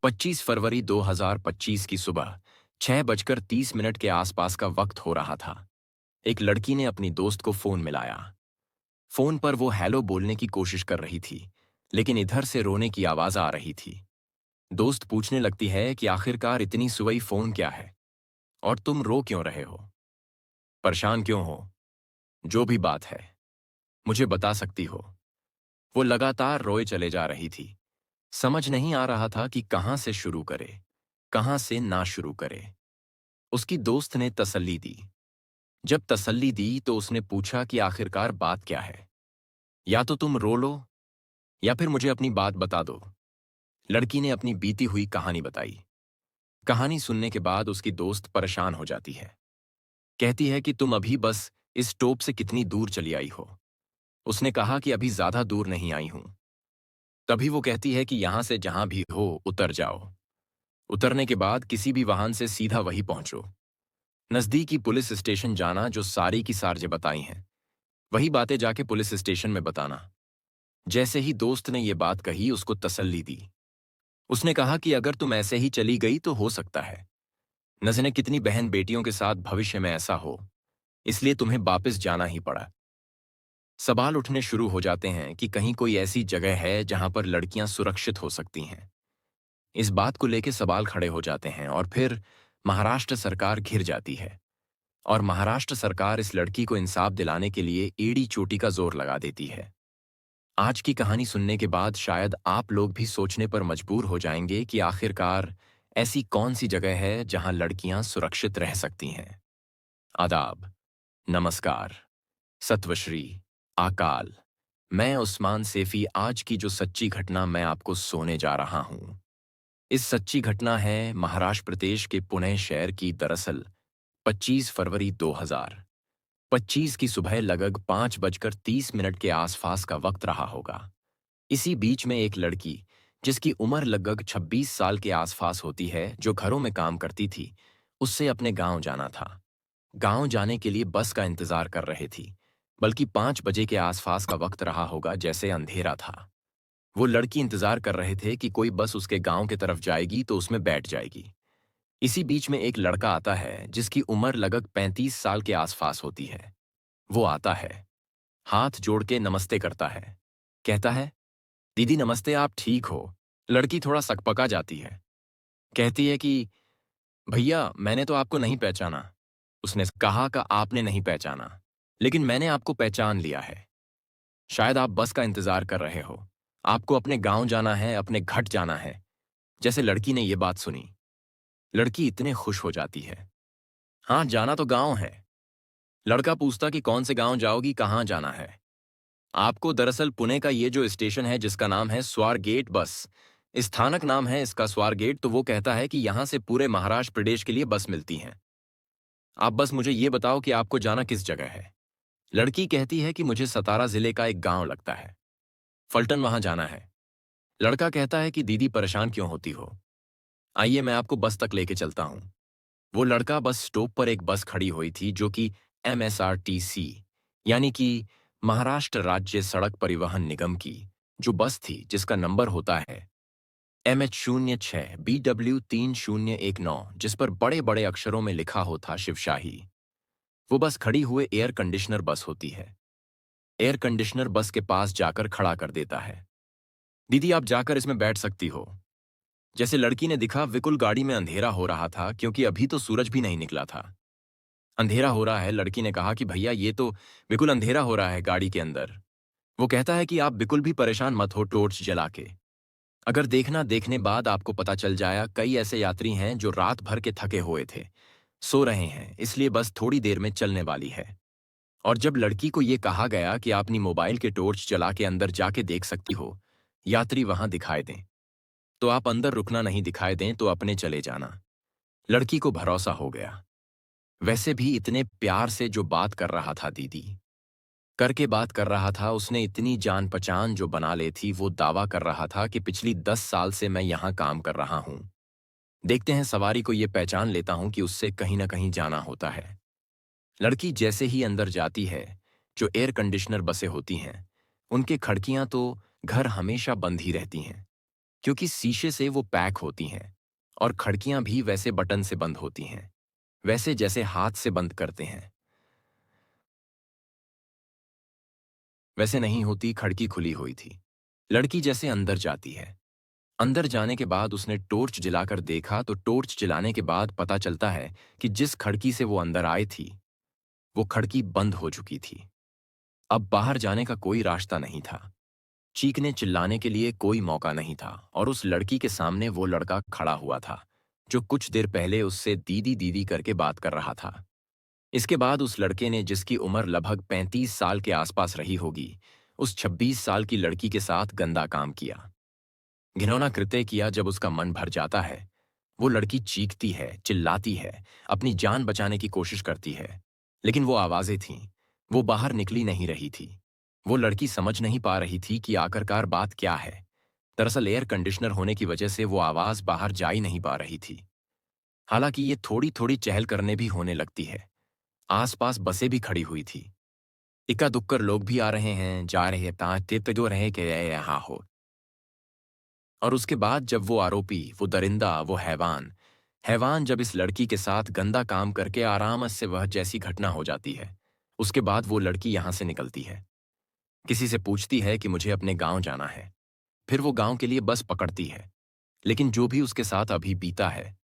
25 फरवरी 2025 की सुबह 6:30 के आसपास का वक्त हो रहा था। एक लड़की ने अपनी दोस्त को फोन मिलाया। फोन पर वो हेलो बोलने की कोशिश कर रही थी, लेकिन इधर से रोने की आवाज आ रही थी। दोस्त पूछने लगती है कि आखिरकार इतनी सुबह फोन क्या है और तुम रो क्यों रहे हो, परेशान क्यों हो? जो भी बात है मुझे बता सकती हो। वो लगातार रोए चले जा रही थी। समझ नहीं आ रहा था कि कहां से शुरू करे, कहां से ना शुरू करे। उसकी दोस्त ने तसल्ली दी। जब तसल्ली दी तो उसने पूछा कि आखिरकार बात क्या है। या तो तुम रो लो या फिर मुझे अपनी बात बता दो। लड़की ने अपनी बीती हुई कहानी बताई। कहानी सुनने के बाद उसकी दोस्त परेशान हो जाती है। कहती है कि तुम अभी बस इस टोप से कितनी दूर चली आई हो। उसने कहा कि अभी ज्यादा दूर नहीं आई हूं। तभी वो कहती है कि यहां से जहां भी हो उतर जाओ। उतरने के बाद किसी भी वाहन से सीधा वहीं पहुंचो। नजदीकी पुलिस स्टेशन जाना, जो सारी की सारी बताई हैं वही बातें जाके पुलिस स्टेशन में बताना। जैसे ही दोस्त ने ये बात कही, उसको तसल्ली दी। उसने कहा कि अगर तुम ऐसे ही चली गई तो हो सकता है, न जाने कितनी बहन बेटियों के साथ भविष्य में ऐसा हो, इसलिए तुम्हें वापस जाना ही पड़ा। सवाल उठने शुरू हो जाते हैं कि कहीं कोई ऐसी जगह है जहां पर लड़कियां सुरक्षित हो सकती हैं। इस बात को लेकर सवाल खड़े हो जाते हैं और फिर महाराष्ट्र सरकार घिर जाती है। और महाराष्ट्र सरकार इस लड़की को इंसाफ दिलाने के लिए एड़ी चोटी का जोर लगा देती है। आज की कहानी सुनने के बाद शायद आप लोग भी सोचने पर मजबूर हो जाएंगे कि आखिरकार ऐसी कौन सी जगह है जहां लड़कियां सुरक्षित रह सकती हैं। आदाब, नमस्कार, सत्वश्री, आकाल। मैं उस्मान सैफी आज की जो सच्ची घटना मैं आपको सोने जा रहा हूं। इस सच्ची घटना है महाराष्ट्र प्रदेश के पुणे शहर की। दरअसल 25 फरवरी 2025 की सुबह लगभग 5:30 के आसपास का वक्त रहा होगा। इसी बीच में एक लड़की, जिसकी उम्र लगभग 26 साल के आसपास होती है, जो घरों में काम करती थी, उससे अपने गांव जाना था। गांव जाने के लिए बस का इंतजार कर रही थी। बल्कि 5 बजे के आसपास का वक्त रहा होगा, जैसे अंधेरा था। वो लड़की इंतजार कर रहे थे कि कोई बस उसके गांव की तरफ जाएगी तो उसमें बैठ जाएगी। इसी बीच में एक लड़का आता है जिसकी उम्र लगभग 35 साल के आसपास होती है। वो आता है, हाथ जोड़ के नमस्ते करता है। कहता है, दीदी नमस्ते, आप ठीक हो? लड़की थोड़ा सकपका जाती है। कहती है कि भैया मैंने तो आपको नहीं पहचाना। उसने कहा कि आपने नहीं पहचाना, लेकिन मैंने आपको पहचान लिया है। शायद आप बस का इंतजार कर रहे हो। आपको अपने गांव जाना है, अपने घट जाना है। जैसे लड़की ने यह बात सुनी, लड़की इतने खुश हो जाती है। हाँ, जाना तो गांव है। लड़का पूछता कि कौन से गांव जाओगी, कहाँ जाना है? आपको दरअसल पुणे का ये जो स्टेशन है जिसका नाम है स्वारगेट, बस स्थानक नाम है इसका स्वारगेट। तो वो कहता है कि यहां से पूरे महाराष्ट्र प्रदेश के लिए बस मिलती हैं। आप बस मुझे ये बताओ कि आपको जाना किस जगह है। लड़की कहती है कि मुझे सतारा जिले का एक गांव लगता है, फलटन, वहां जाना है। लड़का कहता है कि दीदी परेशान क्यों होती हो, आइए मैं आपको बस तक लेके चलता हूं। वो लड़का बस स्टॉप पर एक बस खड़ी हुई थी जो कि MSRTC यानी कि महाराष्ट्र राज्य सड़क परिवहन निगम की जो बस थी, जिसका नंबर होता है MH06BW3019, जिस पर बड़े बड़े अक्षरों में लिखा होता शिवशाही। वो बस खड़ी हुए एयर कंडीशनर बस होती है। एयर कंडीशनर बस के पास जाकर खड़ा कर देता है। दीदी आप जाकर इसमें बैठ सकती हो। जैसे लड़की ने दिखा, विकुल गाड़ी में अंधेरा हो रहा था क्योंकि अभी तो सूरज भी नहीं निकला था। अंधेरा हो रहा है। लड़की ने कहा कि भैया ये तो बिल्कुल अंधेरा हो रहा है गाड़ी के अंदर। वो कहता है कि आप बिल्कुल भी परेशान मत हो, टॉर्च जला के। अगर देखना, देखने बाद आपको पता चल जाएगा, कई ऐसे यात्री हैं जो रात भर के थके हुए थे, सो रहे हैं, इसलिए बस थोड़ी देर में चलने वाली है। और जब लड़की को यह कहा गया कि आप अपनी मोबाइल के टॉर्च जला के अंदर जाके देख सकती हो, यात्री वहां दिखाई दें तो आप अंदर रुकना, नहीं दिखाई दें तो अपने चले जाना। लड़की को भरोसा हो गया। वैसे भी इतने प्यार से जो बात कर रहा था, दीदी करके बात कर रहा था, उसने इतनी जान पहचान जो बना ले थी। वो दावा कर रहा था कि पिछली 10 साल से मैं यहां काम कर रहा हूं। देखते हैं सवारी को ये पहचान लेता हूं कि उससे कहीं ना कहीं जाना होता है। लड़की जैसे ही अंदर जाती है, जो एयर कंडीशनर बसें होती हैं, उनके खिड़कियां तो घर हमेशा बंद ही रहती हैं, क्योंकि शीशे से वो पैक होती हैं और खिड़कियां भी वैसे बटन से बंद होती हैं, वैसे जैसे हाथ से बंद करते हैं। वैसे नहीं होती, खिड़की खुली हुई थी। लड़की जैसे अंदर जाती है। अंदर जाने के बाद उसने टॉर्च जलाकर देखा तो टॉर्च जलाने के बाद पता चलता है कि जिस खिड़की से वो अंदर आई थी वो खिड़की बंद हो चुकी थी। अब बाहर जाने का कोई रास्ता नहीं था। चीखने चिल्लाने के लिए कोई मौका नहीं था और उस लड़की के सामने वो लड़का खड़ा हुआ था जो कुछ देर पहले उससे दीदी दीदी करके बात कर रहा था। इसके बाद उस लड़के ने, जिसकी उम्र लगभग 35 साल के आसपास रही होगी, उस 26 साल की लड़की के साथ गंदा काम किया, घिनौना कृत्य किया। जब उसका मन भर जाता है वो लड़की चीखती है, चिल्लाती है, अपनी जान बचाने की कोशिश करती है, लेकिन वो आवाजें थीं, वो बाहर निकली नहीं रही थी। वो लड़की समझ नहीं पा रही थी कि आखिरकार बात क्या है। दरअसल एयर कंडीशनर होने की वजह से वो आवाज बाहर जा ही नहीं पा रही थी। हालांकि ये थोड़ी थोड़ी चहल करने भी होने लगती है। आसपास बसें भी खड़ी हुई थी। इक्का दुक्कर लोग भी आ रहे हैं, जा रहे हैं, ताकते तो जो रहे कि यहाँ हो। और उसके बाद जब वो आरोपी, वो दरिंदा, वो हैवान हैवान जब इस लड़की के साथ गंदा काम करके आराम से वह जैसी घटना हो जाती है, उसके बाद वो लड़की यहां से निकलती है। किसी से पूछती है कि मुझे अपने गांव जाना है। फिर वो गांव के लिए बस पकड़ती है। लेकिन जो भी उसके साथ अभी बीता है,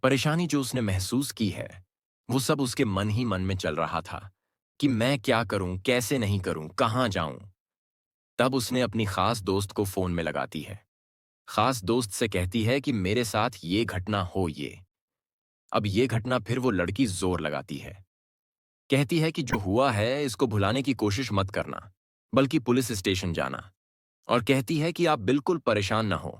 परेशानी जो उसने महसूस की है, वो सब उसके मन ही मन में चल रहा था कि मैं क्या करूं, कैसे नहीं करूं, कहां जाऊं। तब उसने अपनी खास दोस्त को फोन में लगाती है। खास दोस्त से कहती है कि मेरे साथ ये घटना हो ये। अब ये घटना फिर वो लड़की जोर लगाती है। कहती है कि जो हुआ है इसको भुलाने की कोशिश मत करना, बल्कि पुलिस स्टेशन जाना। और कहती है कि आप बिल्कुल परेशान ना हो,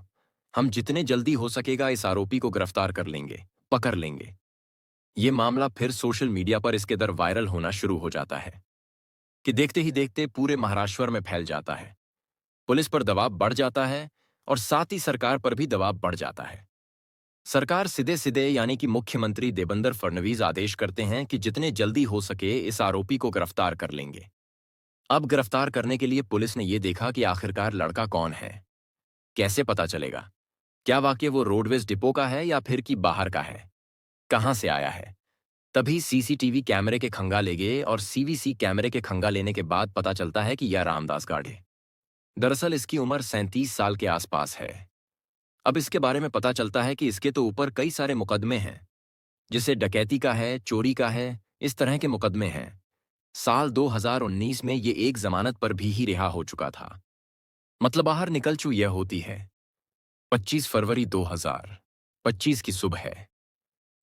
हम जितने जल्दी हो सकेगा इस आरोपी को गिरफ्तार कर लेंगे, पकड़ लेंगे। ये मामला फिर सोशल मीडिया पर इसके दर वायरल होना शुरू हो जाता है कि देखते ही देखते पूरे महाराष्ट्र में फैल जाता है। पुलिस पर दबाव बढ़ जाता है और साथ ही सरकार पर भी दबाव बढ़ जाता है। सरकार सीधे सीधे यानी कि मुख्यमंत्री देवेंद्र फडणवीस आदेश करते हैं कि जितने जल्दी हो सके इस आरोपी को गिरफ्तार कर लेंगे। अब गिरफ्तार करने के लिए पुलिस ने यह देखा कि आखिरकार लड़का कौन है। कैसे पता चलेगा? क्या वाकई वो रोडवेज डिपो का है या फिर कि बाहर का है? कहां से आया है? तभी सीसीटीवी कैमरे के खंगाले गए और सीवीसी कैमरे के खंगा लेने के बाद पता चलता है कि यह रामदास गाढ़े। दरअसल इसकी उम्र 37 साल के आसपास है। अब इसके बारे में पता चलता है कि इसके तो ऊपर कई सारे मुकदमे हैं, जिसे डकैती का है, चोरी का है, इस तरह के मुकदमे हैं। साल 2019 में ये एक जमानत पर भी ही रिहा हो चुका था। मतलब बाहर निकल चुकी यह होती है। 25 फरवरी 2025 की सुबह है,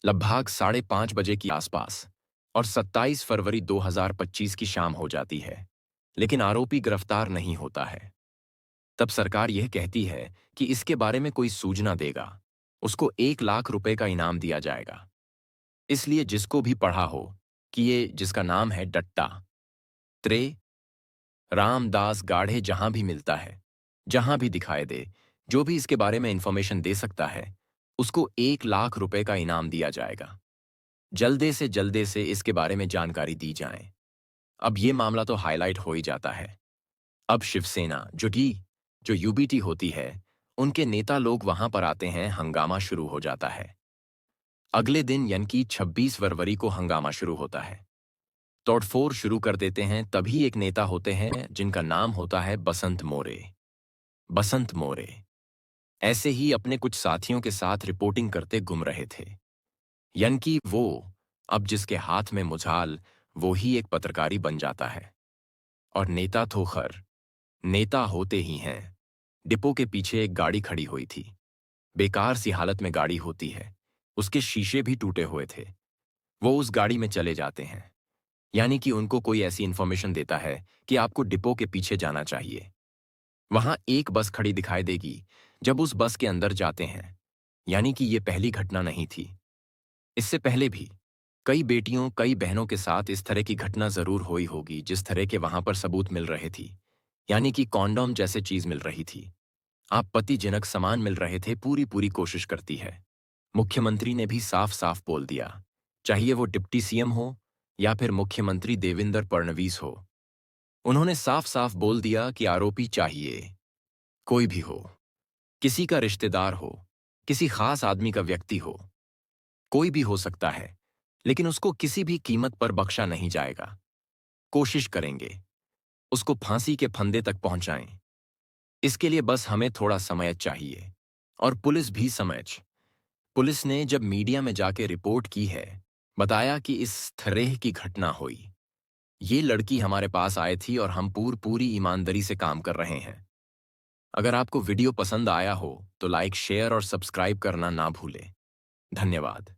लगभग 5:30 बजे की आसपास, और 27 फरवरी 2025 की शाम हो जाती है, लेकिन आरोपी गिरफ्तार नहीं होता है। तब सरकार यह कहती है कि इसके बारे में कोई सूचना देगा, उसको 1 लाख रुपए का इनाम दिया जाएगा। इसलिए जिसको भी पढ़ा हो कि ये जिसका नाम है डट्टा त्रे रामदास गाढ़े, जहां भी मिलता है, जहां भी दिखाई दे, जो भी इसके बारे में इंफॉर्मेशन दे सकता है, उसको 1 लाख रुपए का इनाम दिया जाएगा। जल्दे से इसके बारे में जानकारी दी जाए। अब ये मामला तो हाईलाइट हो ही जाता है। अब शिवसेना जो यूबीटी होती है, उनके नेता लोग वहां पर आते हैं, हंगामा शुरू हो जाता है। अगले दिन यानी कि 26 फरवरी को हंगामा शुरू होता है। तोड़फोड़ शुरू कर देते हैं। तभी एक नेता होते हैं जिनका नाम होता है बसंत मोरे। बसंत मोरे ऐसे ही अपने कुछ साथियों के साथ रिपोर्टिंग करते गुम रहे थे। यानी कि वो, अब जिसके हाथ में मुझाल, वो ही एक पत्रकारी बन जाता है। और नेता तो खैर नेता होते ही हैं। डिपो के पीछे एक गाड़ी खड़ी हुई थी। बेकार सी हालत में गाड़ी होती है, उसके शीशे भी टूटे हुए थे। वो उस गाड़ी में चले जाते हैं। यानी कि उनको कोई ऐसी इंफॉर्मेशन देता है कि आपको डिपो के पीछे जाना चाहिए। वहां एक बस खड़ी दिखाई देगी। जब उस बस के अंदर जाते हैं, यानी कि ये पहली घटना नहीं थी। इससे पहले भी कई बेटियों, कई बहनों के साथ इस तरह की घटना जरूर हुई होगी, जिस तरह के वहां पर सबूत मिल रहे थी। यानी कि कॉन्डोम जैसे चीज मिल रही थी, आपत्तिजनक सामान मिल रहे थे, पूरी पूरी कोशिश करती है। मुख्यमंत्री ने भी साफ साफ बोल दिया, चाहिए वो डिप्टी सीएम हो या फिर मुख्यमंत्री देवेंद्र फडणवीस हो, उन्होंने साफ साफ बोल दिया कि आरोपी चाहिए, कोई भी हो, किसी का रिश्तेदार हो, किसी खास आदमी का व्यक्ति हो, कोई भी हो सकता है, लेकिन उसको किसी भी कीमत पर बख्शा नहीं जाएगा। कोशिश करेंगे, उसको फांसी के फंदे तक पहुंचाएं। इसके लिए बस हमें थोड़ा समय चाहिए। और पुलिस भी समझ। पुलिस ने जब मीडिया में जाके रिपोर्ट की है, बताया कि इस तरह की घटना हुई। ये लड़की हमारे पास आई थी और हम पूरी ईमानदारी से काम कर रहे हैं। अगर आपको वीडियो पसंद आया हो तो लाइक, शेयर और सब्सक्राइब करना ना भूलें। धन्यवाद।